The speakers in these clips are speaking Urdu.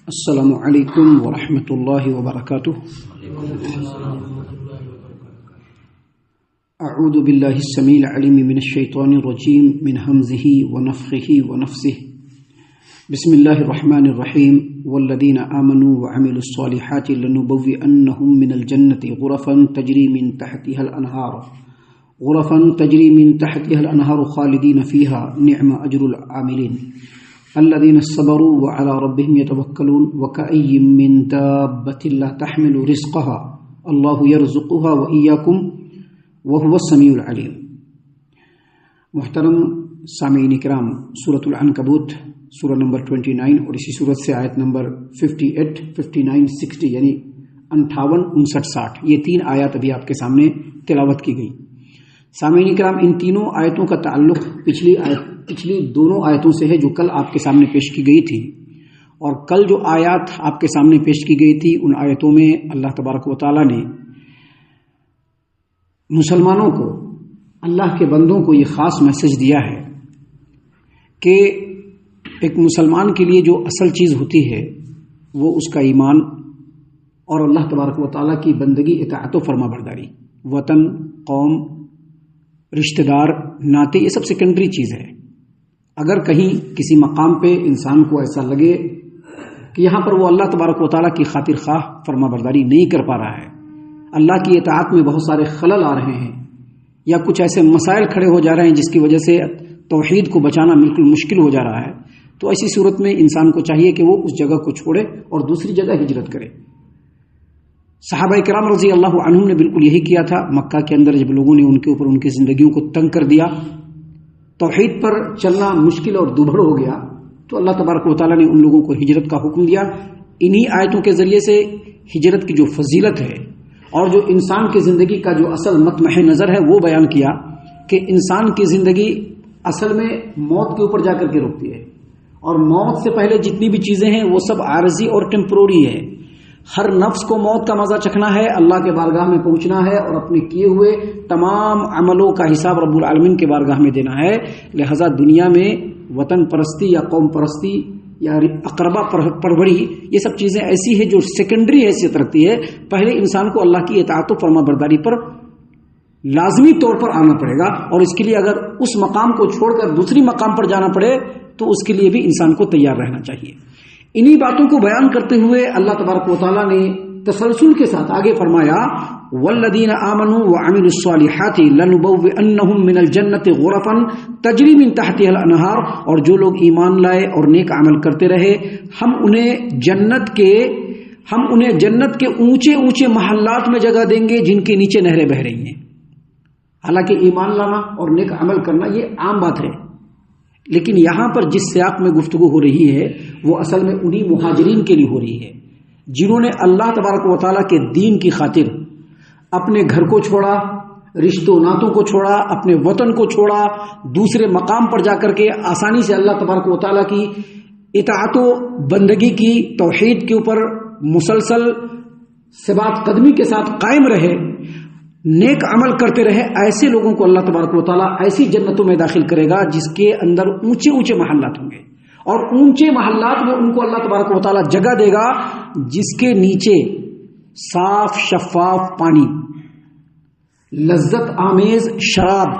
السلام علیکم ورحمۃ اللہ وبرکاتہ۔ اعوذ باللہ السمیع العلیم من الشیطان الرجیم من ہمزہ ونفخہ ونفثہ۔ بسم اللہ الرحمن الرحیم۔ والذین آمنوا وعملوا الصالحات لنبوئنہم من الجنۃ غرفا تجری من تحتها الانہار خالدین فیہا نعم اجر العاملین الذين صبروا وعلى ربهم يتوكلون وكأي من دابة لا تحمل رزقها الله يرزقها وإياكم وهو السميع العليم۔ محترم سامعین کرام، سورۃ العنکبوت سورہ نمبر 29 اور اسی سورت سے آیت نمبر 58، 59، 60 یعنی 58، 59، 60 یہ تین آیات ابھی آپ کے سامنے تلاوت کی گئی۔ سامعین کرام، ان تینوں آیتوں کا تعلق پچھلی دونوں آیتوں سے ہے جو کل آپ کے سامنے پیش کی گئی تھی، اور کل جو آیات آپ کے سامنے پیش کی گئی تھی ان آیتوں میں اللہ تبارک و تعالیٰ نے مسلمانوں کو، اللہ کے بندوں کو یہ خاص میسج دیا ہے کہ ایک مسلمان کے لیے جو اصل چیز ہوتی ہے وہ اس کا ایمان اور اللہ تبارک و تعالیٰ کی بندگی، اطاعت و فرما برداری۔ وطن، قوم، رشتہ دار، ناطے، یہ سب سیکنڈری چیز ہے۔ اگر کہیں کسی مقام پہ انسان کو ایسا لگے کہ یہاں پر وہ اللہ تبارک و تعالیٰ کی خاطر خواہ فرما برداری نہیں کر پا رہا ہے، اللہ کی اطاعت میں بہت سارے خلل آ رہے ہیں، یا کچھ ایسے مسائل کھڑے ہو جا رہے ہیں جس کی وجہ سے توحید کو بچانا بالکل مشکل ہو جا رہا ہے، تو ایسی صورت میں انسان کو چاہیے کہ وہ اس جگہ کو چھوڑے اور دوسری جگہ ہجرت کرے۔ صحابہ کرام رضی اللہ عنہم نے بالکل یہی کیا تھا۔ مکہ کے اندر جب لوگوں نے ان کے اوپر ان کی زندگیوں کو تنگ کر دیا، توحید پر چلنا مشکل اور دوبھر ہو گیا، تو اللہ تبارک و تعالیٰ نے ان لوگوں کو ہجرت کا حکم دیا۔ انہی آیتوں کے ذریعے سے ہجرت کی جو فضیلت ہے اور جو انسان کی زندگی کا جو اصل مطمح نظر ہے وہ بیان کیا کہ انسان کی زندگی اصل میں موت کے اوپر جا کر کے رکتی ہے، اور موت سے پہلے جتنی بھی چیزیں ہیں وہ سب عارضی اور ٹیمپروری ہے۔ ہر نفس کو موت کا مزہ چکھنا ہے، اللہ کے بارگاہ میں پہنچنا ہے اور اپنے کیے ہوئے تمام عملوں کا حساب رب العالمین کے بارگاہ میں دینا ہے۔ لہذا دنیا میں وطن پرستی یا قوم پرستی یا اقربا پروری یہ سب چیزیں ایسی ہیں جو سیکنڈری حیثیت رکھتی ہے۔ پہلے انسان کو اللہ کی اطاعت و فرما برداری پر لازمی طور پر آنا پڑے گا، اور اس کے لیے اگر اس مقام کو چھوڑ کر دوسری مقام پر جانا پڑے تو اس کے لیے بھی انسان کو تیار رہنا چاہیے۔ انہی باتوں کو بیان کرتے ہوئے اللہ تبارک و تعالیٰ نے تسلسل کے ساتھ آگے فرمایا، والذین آمنوا وعملوا الصالحات لنبوئنہم من الجنۃ غرفا تجری من تحتها الانہار، اور جو لوگ ایمان لائے اور نیک عمل کرتے رہے ہم انہیں جنت کے اونچے اونچے محلات میں جگہ دیں گے جن کے نیچے نہریں بہ رہی ہیں۔ حالانکہ ایمان لانا اور نیک عمل کرنا یہ عام بات ہے، لیکن یہاں پر جس سیاق میں گفتگو ہو رہی ہے وہ اصل میں انہی مہاجرین کے لیے ہو رہی ہے جنہوں نے اللہ تبارک و تعالیٰ کے دین کی خاطر اپنے گھر کو چھوڑا، رشتوں ناتوں کو چھوڑا، اپنے وطن کو چھوڑا، دوسرے مقام پر جا کر کے آسانی سے اللہ تبارک و تعالیٰ کی اطاعت و بندگی کی، توحید کے اوپر مسلسل ثبات قدمی کے ساتھ قائم رہے، نیک عمل کرتے رہے۔ ایسے لوگوں کو اللہ تبارک و تعالیٰ ایسی جنتوں میں داخل کرے گا جس کے اندر اونچے اونچے محلات ہوں گے، اور اونچے محلات میں ان کو اللہ تبارک و تعالیٰ جگہ دے گا جس کے نیچے صاف شفاف پانی، لذت آمیز شراب،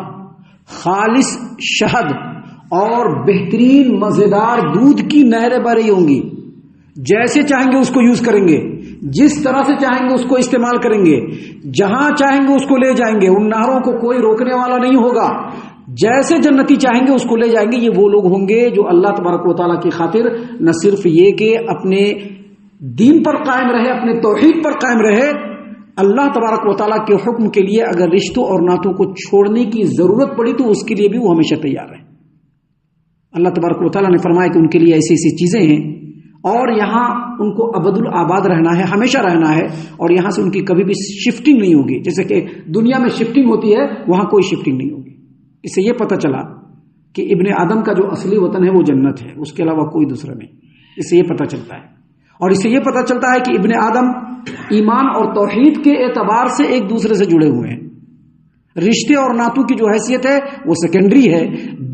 خالص شہد اور بہترین مزیدار دودھ کی نہریں بہ رہی ہوں گی۔ جیسے چاہیں گے اس کو یوز کریں گے، جس طرح سے چاہیں گے اس کو استعمال کریں گے، جہاں چاہیں گے اس کو لے جائیں گے، ان نہروں کو کوئی روکنے والا نہیں ہوگا۔ جیسے جنتی چاہیں گے اس کو لے جائیں گے۔ یہ وہ لوگ ہوں گے جو اللہ تبارک و تعالیٰ کی خاطر نہ صرف یہ کہ اپنے دین پر قائم رہے، اپنے توحید پر قائم رہے، اللہ تبارک و تعالیٰ کے حکم کے لیے اگر رشتوں اور ناتوں کو چھوڑنے کی ضرورت پڑی تو اس کے لیے بھی وہ ہمیشہ تیار ہے۔ اللہ تبارک و تعالیٰ نے فرمایا کہ ان کے لیے ایسی ایسی چیزیں ہیں، اور یہاں ان کو ابد الآباد رہنا ہے، ہمیشہ رہنا ہے، اور یہاں سے ان کی کبھی بھی شفٹنگ نہیں ہوگی۔ جیسے کہ دنیا میں شفٹنگ ہوتی ہے، وہاں کوئی شفٹنگ نہیں ہوگی۔ اس سے یہ پتہ چلا کہ ابن آدم کا جو اصلی وطن ہے وہ جنت ہے، اس کے علاوہ کوئی دوسرا نہیں۔ اس سے یہ پتہ چلتا ہے، اور اس سے یہ پتہ چلتا ہے کہ ابن آدم ایمان اور توحید کے اعتبار سے ایک دوسرے سے جڑے ہوئے ہیں۔ رشتے اور ناتوں کی جو حیثیت ہے وہ سیکنڈری ہے،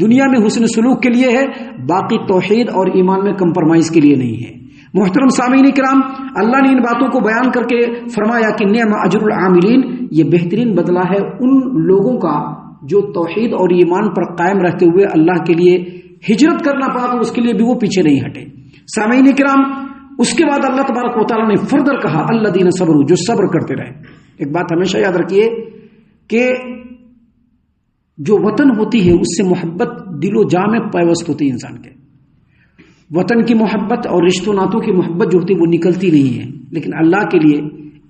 دنیا میں حسن سلوک کے لیے ہے، باقی توحید اور ایمان میں کمپرمائز کے لیے نہیں ہے۔ محترم سامعین کرام، اللہ نے ان باتوں کو بیان کر کے فرمایا کہ نعم اجر العاملین، یہ بہترین بدلہ ہے ان لوگوں کا جو توحید اور ایمان پر قائم رہتے ہوئے اللہ کے لیے ہجرت کرنا پڑا تو اس کے لیے بھی وہ پیچھے نہیں ہٹے۔ سامعین کرام، اس کے بعد اللہ تبارک و تعالیٰ نے فردر کہا الذین صبروا، جو صبر کرتے رہے۔ ایک بات ہمیشہ یاد رکھیے کہ جو وطن ہوتی ہے اس سے محبت دل و جاں میں پیوست ہوتی ہے انسان کے۔ وطن کی محبت اور رشتوں ناتوں کی محبت جو ہوتی ہے وہ نکلتی نہیں ہے، لیکن اللہ کے لیے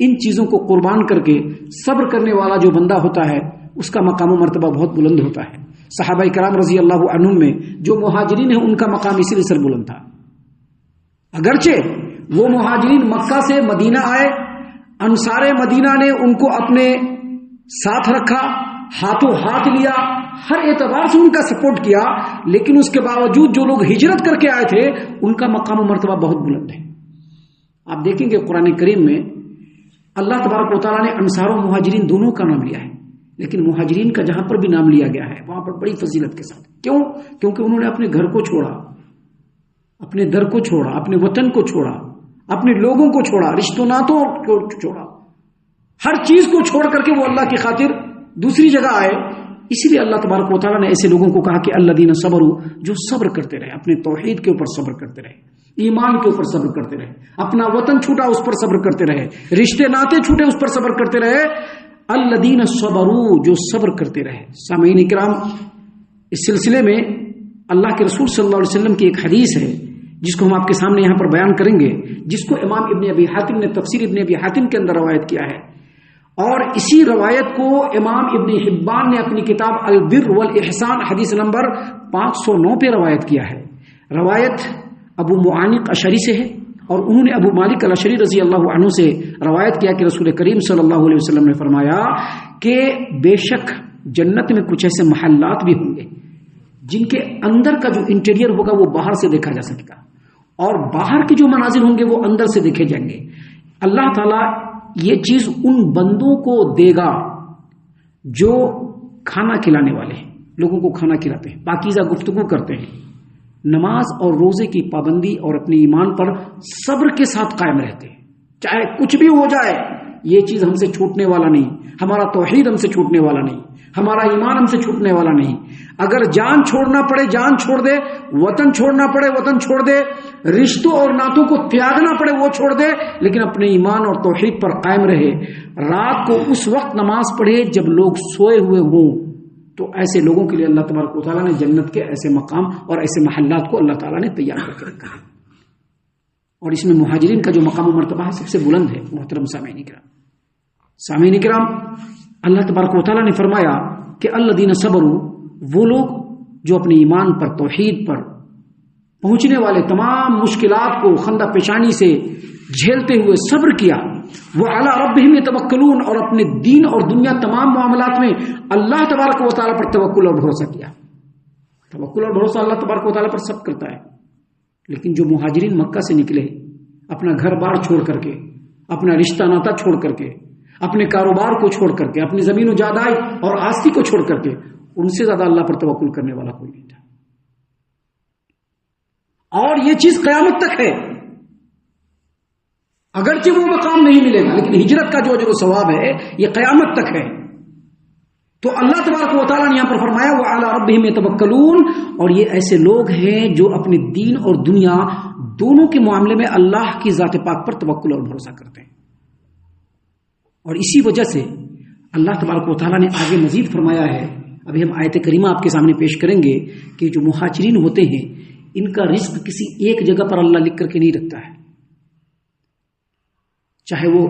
ان چیزوں کو قربان کر کے صبر کرنے والا جو بندہ ہوتا ہے اس کا مقام و مرتبہ بہت بلند ہوتا ہے۔ صحابہ کرام رضی اللہ عنہم میں جو مہاجرین ہیں ان کا مقام اسی لیے سر بلند تھا، اگرچہ وہ مہاجرین مکہ سے مدینہ آئے، انصار مدینہ نے ان کو اپنے ساتھ رکھا، ہاتھوں ہاتھ لیا، ہر اعتبار سے ان کا سپورٹ کیا، لیکن اس کے باوجود جو لوگ ہجرت کر کے آئے تھے ان کا مقام و مرتبہ بہت بلند ہے۔ آپ دیکھیں گے قرآن کریم میں اللہ تبارک و تعالیٰ نے انصار و مہاجرین دونوں کا نام لیا ہے، لیکن مہاجرین کا جہاں پر بھی نام لیا گیا ہے وہاں پر بڑی فضیلت کے ساتھ۔ کیوں؟ کیونکہ انہوں نے اپنے گھر کو چھوڑا، اپنے در کو چھوڑا، اپنے وطن کو چھوڑا، اپنے لوگوں کو چھوڑا، رشتوں ناتوں کو چھوڑا، ہر چیز کو چھوڑ کر کے وہ اللہ کی خاطر دوسری جگہ آئے۔ اسی لیے اللہ تبارک و تعالیٰ نے ایسے لوگوں کو کہا کہ الذین صبروا، جو صبر کرتے رہے، اپنے توحید کے اوپر صبر کرتے رہے، ایمان کے اوپر صبر کرتے رہے، اپنا وطن چھوٹا اس پر صبر کرتے رہے، رشتے ناتے چھوٹے اس پر صبر کرتے رہے۔ الذین صبروا، جو صبر کرتے رہے۔ سامعین کرام، اس سلسلے میں اللہ کے رسول صلی اللہ علیہ وسلم کی ایک حدیث ہے جس کو ہم آپ کے سامنے یہاں پر بیان کریں گے، جس کو امام ابن ابی حاتم نے تفسیر ابن ابی حاتم کے اندر روایت کیا ہے، اور اسی روایت کو امام ابن حبان نے اپنی کتاب البر والاحسان حدیث نمبر 509 پہ روایت کیا ہے۔ روایت ابو معانق اشعری سے ہے، اور انہوں نے ابو مالک الاشعری رضی اللہ عنہ سے روایت کیا کہ رسول کریم صلی اللہ علیہ وسلم نے فرمایا کہ بے شک جنت میں کچھ ایسے محلات بھی ہوں گے جن کے اندر کا جو انٹیریئر ہوگا وہ باہر سے دیکھا جا سکے گا، اور باہر کے جو مناظر ہوں گے وہ اندر سے دیکھے جائیں گے۔ اللہ تعالیٰ یہ چیز ان بندوں کو دے گا جو کھانا کھلانے والے ہیں، لوگوں کو کھانا کھلاتے ہیں، پاکیزہ گفتگو کرتے ہیں، نماز اور روزے کی پابندی اور اپنے ایمان پر صبر کے ساتھ قائم رہتے ہیں، چاہے کچھ بھی ہو جائے یہ چیز ہم سے چھوٹنے والا نہیں، ہمارا توحید ہم سے چھوٹنے والا نہیں، ہمارا ایمان ہم سے چھوٹنے والا نہیں۔ اگر جان چھوڑنا پڑے جان چھوڑ دے، وطن چھوڑنا پڑے وطن چھوڑ دے، رشتوں اور ناتوں کو تیاگنا پڑے وہ چھوڑ دے، لیکن اپنے ایمان اور توحید پر قائم رہے۔ رات کو اس وقت نماز پڑھے جب لوگ سوئے ہوئے ہوں، تو ایسے لوگوں کے لیے اللہ تبارک و تعالیٰ نے جنت کے ایسے مقام اور ایسے محلات کو اللہ تعالیٰ نے تیار کر کے رکھا ہے، اور اس میں مہاجرین کا جو مقام و مرتبہ ہے سب سے بلند ہے۔ محترم سامعین کرام، اللہ تبارک و تعالیٰ نے فرمایا کہ الذین صبروا، وہ لوگ جو اپنے ایمان پر توحید پر پہنچنے والے تمام مشکلات کو خندہ پیشانی سے جھیلتے ہوئے صبر کیا، وہ علی ربہم یتوکلون، اور اپنے دین اور دنیا تمام معاملات میں اللہ تبارک و تعالیٰ پر توکل اور بھروسہ کیا۔ توکل اور بھروسہ اللہ تبارک و تعالیٰ پر سب کرتا ہے، لیکن جو مہاجرین مکہ سے نکلے اپنا گھر بار چھوڑ کر کے، اپنا رشتہ ناتا چھوڑ کر کے، اپنے کاروبار کو چھوڑ کر کے، اپنی زمین و جائیداد اور آستی کو چھوڑ کر کے، ان سے زیادہ اللہ پر توکل کرنے والا کوئی نہیں تھا۔ اور یہ چیز قیامت تک ہے، اگرچہ وہ مقام نہیں ملے گا لیکن ہجرت کا جو اجر و ثواب ہے یہ قیامت تک ہے۔ تو اللہ تبارک و تعالیٰ نے یہاں پر فرمایا وہ علی ربہم یتوکلون، اور یہ ایسے لوگ ہیں جو اپنے دین اور دنیا دونوں کے معاملے میں اللہ کی ذات پاک پر توکل اور بھروسہ کرتے ہیں۔ اور اسی وجہ سے اللہ تبارک و تعالیٰ نے آگے مزید فرمایا ہے، ابھی ہم آیت کریمہ آپ کے سامنے پیش کریں گے کہ جو مہاجرین ہوتے ہیں ان کا رزق کسی ایک جگہ پر اللہ لکھ کر کے نہیں رکھتا ہے، چاہے وہ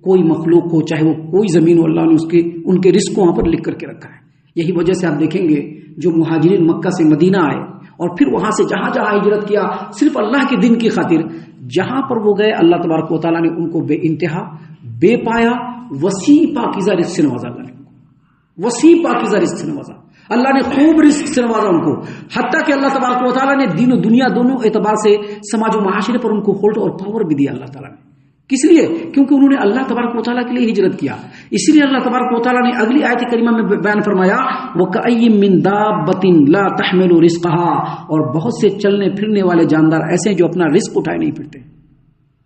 کوئی مخلوق ہو، چاہے وہ کوئی زمین ہو، اللہ نے ان کے رزق کو وہاں پر لکھ کر کے رکھا ہے۔ یہی وجہ سے آپ دیکھیں گے جو مہاجرین مکہ سے مدینہ آئے اور پھر وہاں سے جہاں جہاں ہجرت کیا صرف اللہ کے دین کی خاطر، جہاں پر وہ گئے اللہ تبارک و تعالیٰ نے ان کو بے انتہا بے پایا وسیع پاکیزہ رزق سے نوازا، اللہ نے وسیع پاکیزہ رزق سے نوازا، اللہ نے خوب رزق سے نوازا ان کو، حتیٰ کہ اللہ تبارک و تعالیٰ نے دین و دنیا دونوں اعتبار سے سماج و معاشرے پر ان کو ہولڈ اور پاور بھی دیا اللہ تعالیٰ نے۔ کس لیے؟ کیونکہ انہوں نے اللہ تبارک و تعالیٰ کے لیے ہجرت کیا. اس لیے اللہ تبارک و تعالیٰ نے اگلی آیت کریمہ میں بیان فرمایا وَكَأَيٍّ مِّن دَابَّةٍ لَا تَحْمِلُ رِزْقَهَا، اور بہت سے چلنے پھرنے والے جاندار ایسے ہیں جو اپنا رزق اٹھائے نہیں پھرتے.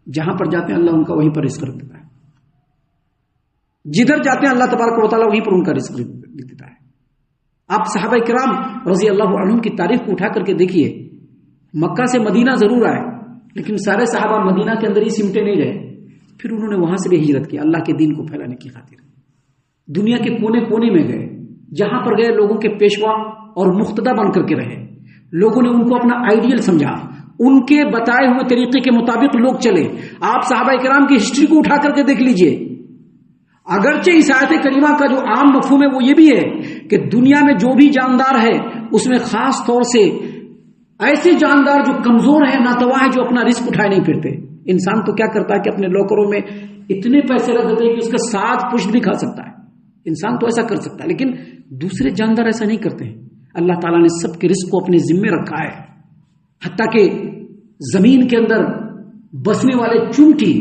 جہاں پر جاتے ہیں اللہ ان کا وہیں پر رزق رکھ دیتا ہے. جدھر جاتے ہیں اللہ تبارک و تعالیٰ وہیں پر ان کا رزق لکھ دیتا ہے. آپ صحابہ کرام رضی اللہ عنہم کی تاریخ کو اٹھا کر کے دیکھیے. مکہ سے مدینہ ضرور آئے لیکن سارے صحابہ مدینہ کے اندر ہی سمٹے نہیں رہے. پھر انہوں نے وہاں سے بھی ہجرت کیا اللہ کے دین کو پھیلانے کی خاطر. دنیا کے کونے کونے میں گئے. جہاں پر گئے لوگوں کے پیشوا اور مقتدی بن کر کے رہے. لوگوں نے ان کو اپنا آئیڈیل سمجھا. ان کے بتائے ہوئے طریقے کے مطابق لوگ چلے. آپ صحابہ کرام کی ہسٹری کو اٹھا کر کے دیکھ لیجئے. اگرچہ اس آیت کریمہ کا جو عام مفہوم ہے وہ یہ بھی ہے کہ دنیا میں جو بھی جاندار ہے اس میں خاص طور سے ایسے جاندار جو کمزور ہیں ناتواں ہیں جو اپنا رزق اٹھائے نہیں پھرتے. انسان تو کیا کرتا ہے کہ اپنے لاکروں میں اتنے پیسے رکھ دیتے ہیں کہ اس کا 7 پشت بھی کھا سکتا ہے. انسان تو ایسا کر سکتا ہے لیکن دوسرے جاندار ایسا نہیں کرتے ہیں. اللہ تعالیٰ نے سب کے رزق کو اپنے ذمے رکھا ہے. حتیٰ کہ زمین کے اندر بسنے والے چونٹی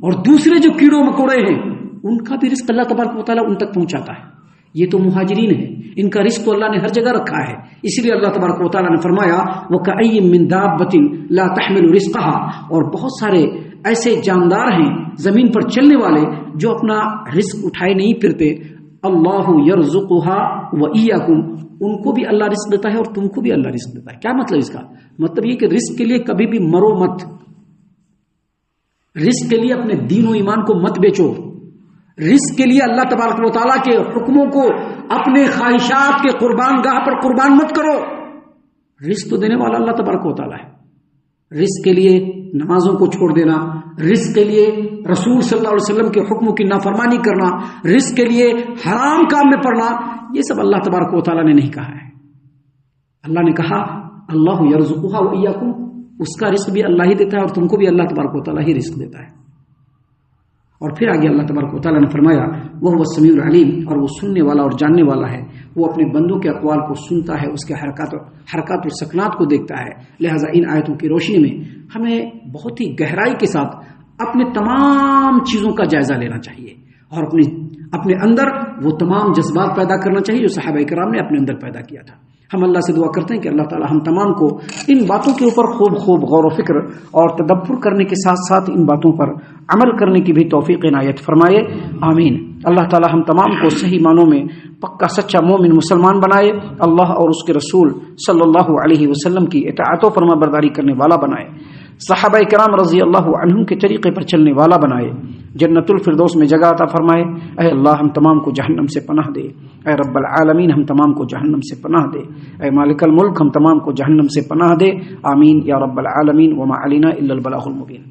اور دوسرے جو کیڑوں مکوڑے ہیں ان کا بھی رزق اللہ تبارک و تعالیٰ ان تک پہنچاتا ہے. یہ تو مہاجرین ہیں. ان کا رزق تو اللہ نے ہر جگہ رکھا ہے. اس لیے اللہ تبارک و تعالیٰ نے فرمایا وَكَأَيٍّ مِّن دَابَّةٍ لَا تَحْمِلُ رِزْقَهَا، اور بہت سارے ایسے جاندار ہیں زمین پر چلنے والے جو اپنا رزق اٹھائے نہیں پھرتے. اللہ یرزقها وَإِيَّاكُمْ، ان کو بھی اللہ رزق دیتا ہے اور تم کو بھی اللہ رزق دیتا ہے. کیا مطلب اس کا؟ مطلب یہ کہ رزق کے لیے کبھی بھی مرو مت. رزق کے لیے اپنے دین و ایمان کو مت بیچو. رزق کے لیے اللہ تبارک و تعالیٰ کے حکموں کو اپنے خواہشات کے قربان گاہ پر قربان مت کرو. رزق تو دینے والا اللہ تبارک و تعالیٰ ہے. رزق کے لیے نمازوں کو چھوڑ دینا، رزق کے لیے رسول صلی اللہ علیہ وسلم کے حکموں کی نافرمانی کرنا، رزق کے لیے حرام کام میں پڑنا، یہ سب اللہ تبارک و تعالیٰ نے نہیں کہا ہے. اللہ نے کہا اللہ یرزقها وإياكم، اس کا رزق بھی اللہ ہی دیتا ہے اور تم کو بھی اللہ تبارک و تعالیٰ ہی رزق دیتا ہے. اور پھر آگے اللہ تبارک و تعالیٰ نے فرمایا وہ السمیع العلیم، اور وہ سننے والا اور جاننے والا ہے. وہ اپنے بندوں کے اقوال کو سنتا ہے، اس کے حرکات و سکنات کو دیکھتا ہے. لہٰذا ان آیتوں کی روشنی میں ہمیں بہت ہی گہرائی کے ساتھ اپنے تمام چیزوں کا جائزہ لینا چاہیے اور اپنے اندر وہ تمام جذبات پیدا کرنا چاہیے جو صحابہ کرام نے اپنے اندر پیدا کیا تھا. ہم اللہ سے دعا کرتے ہیں کہ اللہ تعالی ہم تمام کو ان باتوں کے اوپر خوب غور و فکر اور تدبر کرنے کے ساتھ ساتھ ان باتوں پر عمل کرنے کی بھی توفیق عنایت فرمائے. آمین. اللہ تعالی ہم تمام کو صحیح معنوں میں پکا سچا مومن مسلمان بنائے. اللہ اور اس کے رسول صلی اللہ علیہ وسلم کی اطاعت و فرما برداری کرنے والا بنائے. صحابہ کرام رضی اللہ عنہم کے طریقے پر چلنے والا بنائے. جنت الفردوس میں جگہ عطا فرمائے. اے اللہ ہم تمام کو جہنم سے پناہ دے. اے رب العالمین ہم تمام کو جہنم سے پناہ دے. اے مالک الملک ہم تمام کو جہنم سے پناہ دے. آمین یا رب العالمین. وما علینا الا البلاغ المبین.